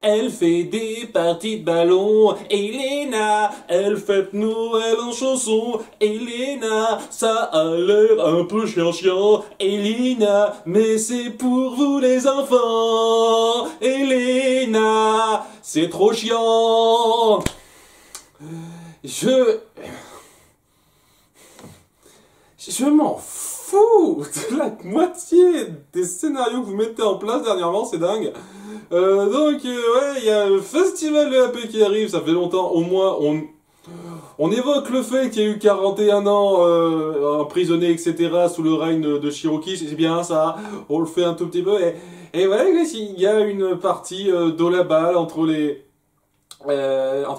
Elle fait des parties de ballon, Elena, elle fête Noël en chanson, Elena, ça a l'air un peu chiant, Elena, mais c'est pour vous les enfants, Elena, c'est trop chiant. Je m'en fous de la moitié des scénarios que vous mettez en place dernièrement, c'est dingue. Ouais, il y a le festival de la paix qui arrive, ça fait longtemps, au moins on évoque le fait qu'il y a eu 41 ans emprisonné, etc., sous le règne de Cherokee, c'est bien ça, on le fait un tout petit peu, et ouais, il y a une partie d'Olabal entre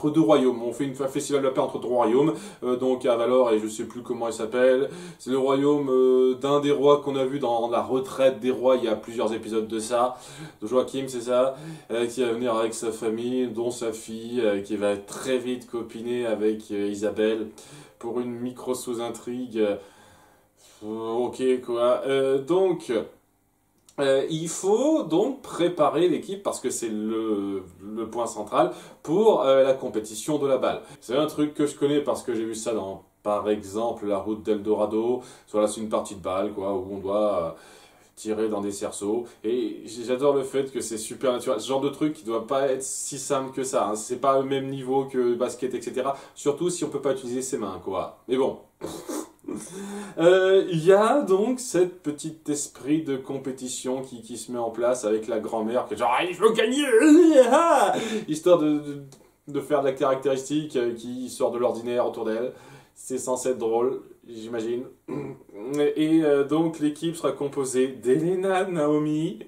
deux royaumes. On fait un festival de la paix entre deux royaumes, donc à Valor et je sais plus comment il s'appelle. C'est le royaume d'un des rois qu'on a vu dans la retraite des rois, il y a plusieurs épisodes de ça, de Joachim, c'est ça, qui va venir avec sa famille, dont sa fille, qui va très vite copiner avec Isabelle pour une micro sous-intrigue. Ok quoi. Il faut donc préparer l'équipe, parce que c'est le point central, pour la compétition de la balle. C'est un truc que je connais parce que j'ai vu ça dans, par exemple, la route d'Eldorado. Soit là, c'est une partie de balle, quoi, où on doit tirer dans des cerceaux. Et j'adore le fait que c'est super naturel. Ce genre de truc qui doit pas être si simple que ça, hein. C'est pas au même niveau que le basket, etc. Surtout si on peut pas utiliser ses mains, quoi. Mais bon... Il y a donc cette petite esprit de compétition qui se met en place avec la grand-mère qui est genre ah, il faut gagner histoire de faire de la caractéristique qui sort de l'ordinaire autour d'elle. C'est censé être drôle, j'imagine. Donc l'équipe sera composée d'Elena, Naomi...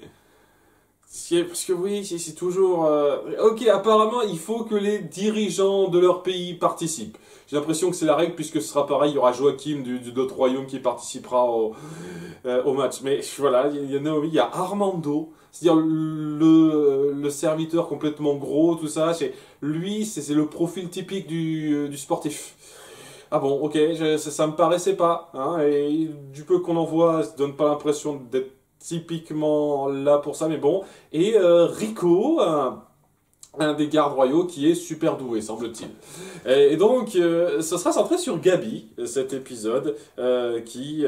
Parce que oui, c'est toujours... Ok, apparemment, il faut que les dirigeants de leur pays participent. J'ai l'impression que c'est la règle, puisque ce sera pareil, il y aura Joachim d'autres royaumes qui participera au match. Mais voilà, il y a Naomi, il y a Armando, c'est-à-dire le serviteur complètement gros, tout ça. Lui, c'est le profil typique du sportif. Ah bon, ok, ça me paraissait pas. Hein, et du peu qu'on en voit, ça donne pas l'impression d'être typiquement là pour ça, mais bon. Et Rico, un des gardes royaux qui est super doué, semble-t-il. Et donc, ce sera centré sur Gabi, cet épisode, qui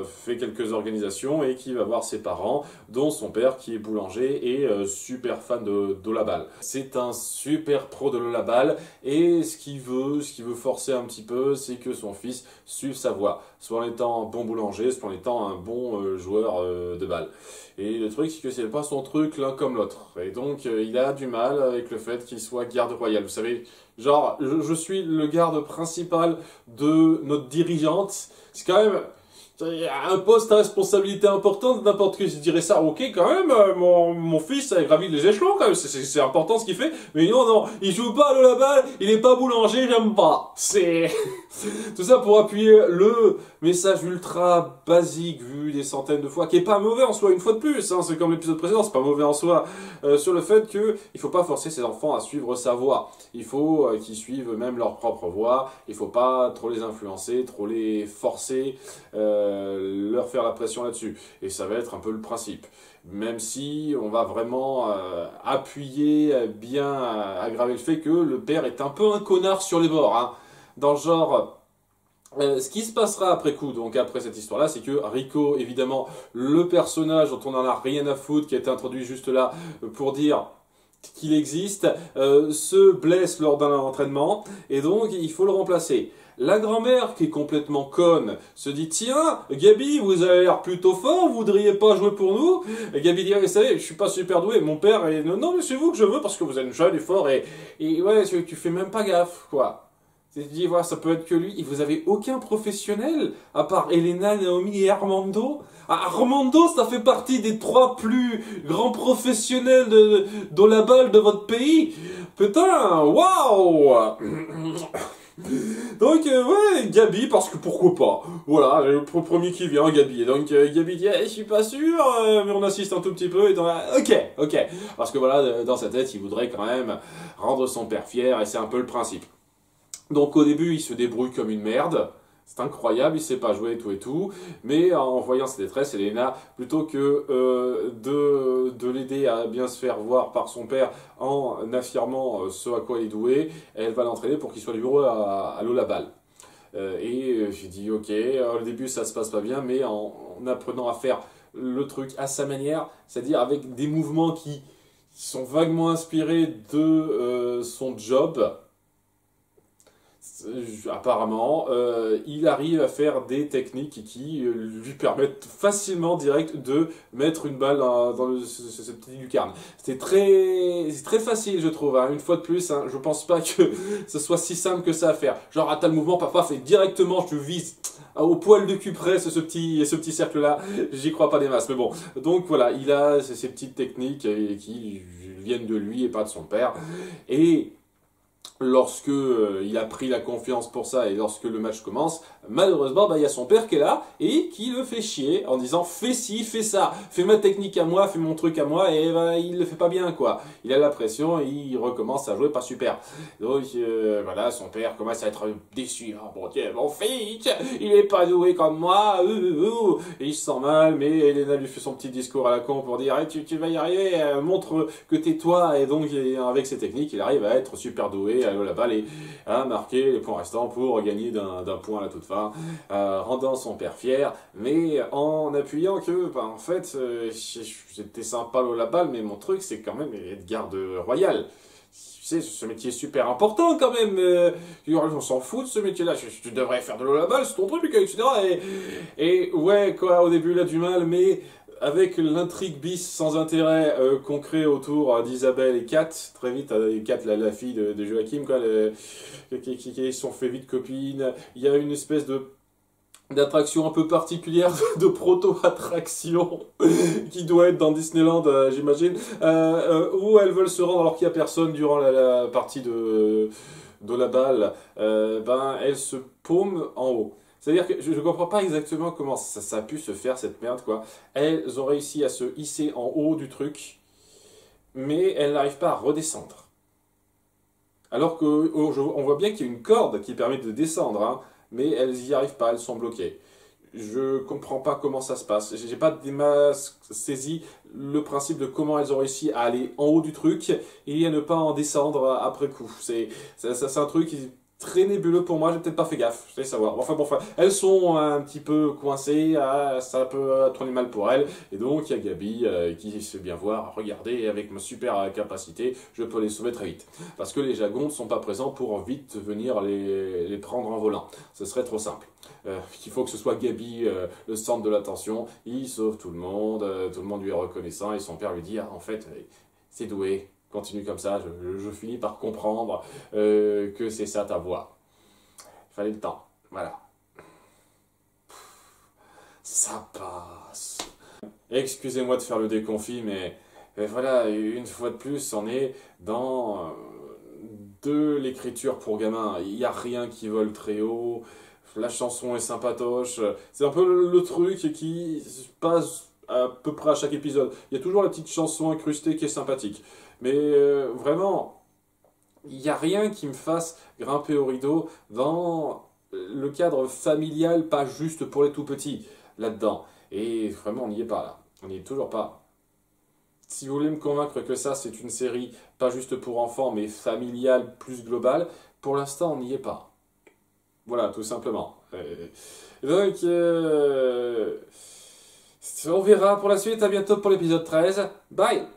fait quelques organisations et qui va voir ses parents, dont son père qui est boulanger et super fan de la balle. C'est un super pro de la balle et ce qu'il veut forcer un petit peu, c'est que son fils suive sa voie, soit en étant un bon boulanger, soit en étant un bon joueur de balle. Et le truc, c'est que c'est pas son truc l'un comme l'autre. Et donc, il a du mal avec le fait qu'il soit garde royal. Vous savez, genre, je suis le garde principal de notre dirigeante. C'est quand même un poste à responsabilité importante, n'importe qui se dirait ça. Ok, quand même, mon fils a gravi les échelons, quand même. C'est important ce qu'il fait. Mais non, il joue pas à la balle, il est pas boulanger, j'aime pas. C'est... Tout ça pour appuyer le message ultra basique vu des centaines de fois, qui est pas mauvais en soi, une fois de plus, hein, c'est comme l'épisode précédent, c'est pas mauvais en soi, sur le fait que il faut pas forcer ses enfants à suivre sa voie. Il faut qu'ils suivent même leur propre voie, il faut pas trop les influencer, trop les forcer, leur faire la pression là-dessus. Et ça va être un peu le principe. Même si on va vraiment appuyer, bien aggraver le fait que le père est un peu un connard sur les bords, hein. Dans le genre, ce qui se passera après coup, donc après cette histoire-là, c'est que Rico, évidemment, le personnage dont on en a rien à foutre, qui a été introduit juste là pour dire qu'il existe, se blesse lors d'un entraînement, et donc il faut le remplacer. La grand-mère, qui est complètement conne, se dit « Tiens, Gabi, vous avez l'air plutôt fort, vous voudriez pas jouer pour nous ?» Et Gabi dit « Vous savez, je suis pas super doué, mon père est... Non, mais c'est vous que je veux, parce que vous êtes jeune et fort, et ouais, tu fais même pas gaffe, quoi. » Tu te dis, voilà, ça peut être que lui. Et vous avez aucun professionnel, à part Elena, Naomi et Armando. Ah, Armando, ça fait partie des 3 plus grands professionnels de la balle de votre pays. Putain, waouh. Donc, ouais, Gabi, parce que pourquoi pas. Voilà, le premier qui vient, Gabi. Et donc, Gabi dit, je suis pas sûr, mais on assiste un tout petit peu. Et donc, ok. Parce que voilà, dans sa tête, il voudrait quand même rendre son père fier, et c'est un peu le principe. Donc au début, il se débrouille comme une merde. c'est incroyable, il sait pas jouer et tout, mais en voyant sa détresse, Elena, plutôt que de l'aider à bien se faire voir par son père en affirmant ce à quoi il est doué, elle va l'entraîner pour qu'il soit du bureau à l'eau la balle. J'ai dit ok, au début ça se passe pas bien, mais en apprenant à faire le truc à sa manière, c'est-à-dire avec des mouvements qui sont vaguement inspirés de son job, apparemment, il arrive à faire des techniques qui lui permettent facilement, direct, de mettre une balle dans ce petit lucarne. C'est très facile, je trouve. Hein. Une fois de plus, hein, je pense pas que ce soit si simple que ça à faire. Genre, t'as le mouvement, parfois, fait directement, je vise au poil de cul près ce petit cercle-là. J'y crois pas des masses. Mais bon, donc voilà, il a ces petites techniques qui viennent de lui et pas de son père. Et lorsque il a pris la confiance pour ça et lorsque le match commence, malheureusement, il y a son père qui est là et qui le fait chier en disant fais ci, fais ça, fais ma technique à moi, fais mon truc à moi, et il le fait pas bien quoi. Il a la pression et il recommence à jouer pas super. Donc voilà, son père commence à être déçu. Oh mon Dieu, mon fils, il est pas doué comme moi. Et il se sent mal, mais Elena lui fait son petit discours à la con pour dire hey, tu vas y arriver, montre que t'es toi. Et donc avec ses techniques, il arrive à être super doué, à la balle et à marquer les points restants pour gagner d'un point à la toute fin, rendant son père fier, mais en appuyant que, en fait, j'étais sympa la balle, mais mon truc, c'est quand même être garde royale. Tu sais, ce métier est super important quand même. On s'en fout de ce métier-là. Tu devrais faire de l'eau la balle, c'est ton truc, etc. Et ouais, quoi, au début, il a du mal, mais avec l'intrigue bis sans intérêt qu'on crée autour d'Isabelle et Kat, très vite, Kat, la fille de Joachim, quoi, qui sont fait vite copines. Il y a une espèce d'attraction un peu particulière, de proto-attraction, qui doit être dans Disneyland, j'imagine, où elles veulent se rendre alors qu'il n'y a personne durant la partie de la balle. Elles se paument en haut. C'est-à-dire que je ne comprends pas exactement comment ça a pu se faire, cette merde, quoi. Elles ont réussi à se hisser en haut du truc, mais elles n'arrivent pas à redescendre. Alors qu'on voit bien qu'il y a une corde qui permet de descendre, hein, mais elles n'y arrivent pas, elles sont bloquées. Je comprends pas comment ça se passe. J'ai pas des masses saisi le principe de comment elles ont réussi à aller en haut du truc et à ne pas en descendre après coup. C'est un truc qui très nébuleux pour moi, j'ai peut-être pas fait gaffe, je vais savoir. Enfin, elles sont un petit peu coincées, ça peut tourner mal pour elles, et donc il y a Gabi qui se fait bien voir, regardez, avec ma super capacité, je peux les sauver très vite. Parce que les Jagons ne sont pas présents pour vite venir les prendre en volant, ce serait trop simple. Il faut que ce soit Gabi le centre de l'attention, il sauve tout le monde lui est reconnaissant, et son père lui dit, ah, en fait, c'est doué. Continue comme ça, je finis par comprendre que c'est ça ta voix. Il fallait le temps, voilà. Ça passe. Excusez-moi de faire le déconfit, mais voilà, une fois de plus, on est dans de l'écriture pour gamins. Il n'y a rien qui vole très haut, la chanson est sympatoche. C'est un peu le truc qui passe à peu près à chaque épisode. Il y a toujours la petite chanson incrustée qui est sympathique. Mais vraiment, il n'y a rien qui me fasse grimper au rideau dans le cadre familial, pas juste pour les tout petits, là-dedans. Et vraiment, on n'y est pas là. On n'y est toujours pas. Si vous voulez me convaincre que ça, c'est une série pas juste pour enfants, mais familiale, plus globale, pour l'instant, on n'y est pas. Voilà, tout simplement. Donc, on verra pour la suite. À bientôt pour l'épisode 13. Bye!